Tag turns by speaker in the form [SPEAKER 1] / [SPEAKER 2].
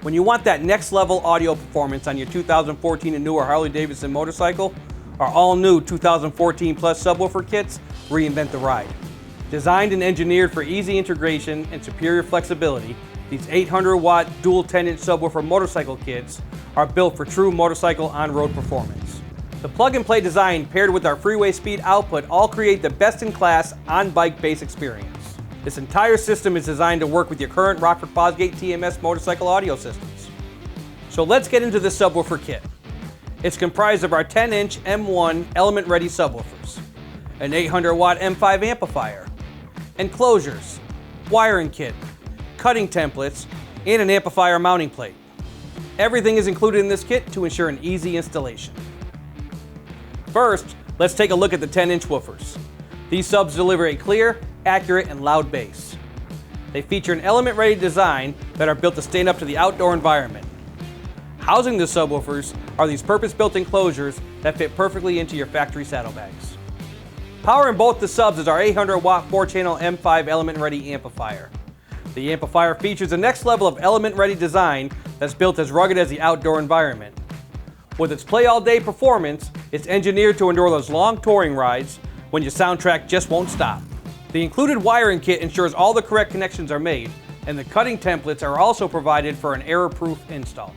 [SPEAKER 1] When you want that next level audio performance on your 2014 and newer Harley-Davidson motorcycle, our all-new 2014 Plus subwoofer kits reinvent the ride. Designed and engineered for easy integration and superior flexibility, these 800-watt dual 10-inch subwoofer motorcycle kits are built for true motorcycle on-road performance. The plug-and-play design paired with our freeway speed output all create the best-in-class on-bike bass experience. This entire system is designed to work with your current Rockford Fosgate TMS motorcycle audio systems. So let's get into this subwoofer kit. It's comprised of our 10-inch M1 element-ready subwoofers, an 800-watt M5 amplifier, enclosures, wiring kit, cutting templates, and an amplifier mounting plate. Everything is included in this kit to ensure an easy installation. First, let's take a look at the 10-inch woofers. These subs deliver a clear, accurate, and loud bass. They feature an element-ready design that are built to stand up to the outdoor environment. Housing the subwoofers are these purpose-built enclosures that fit perfectly into your factory saddlebags. Powering both the subs is our 800-watt 4-channel M5 element-ready amplifier. The amplifier features the next level of element-ready design that's built as rugged as the outdoor environment. With its play-all-day performance, it's engineered to endure those long touring rides when your soundtrack just won't stop. The included wiring kit ensures all the correct connections are made, and the cutting templates are also provided for an error-proof install.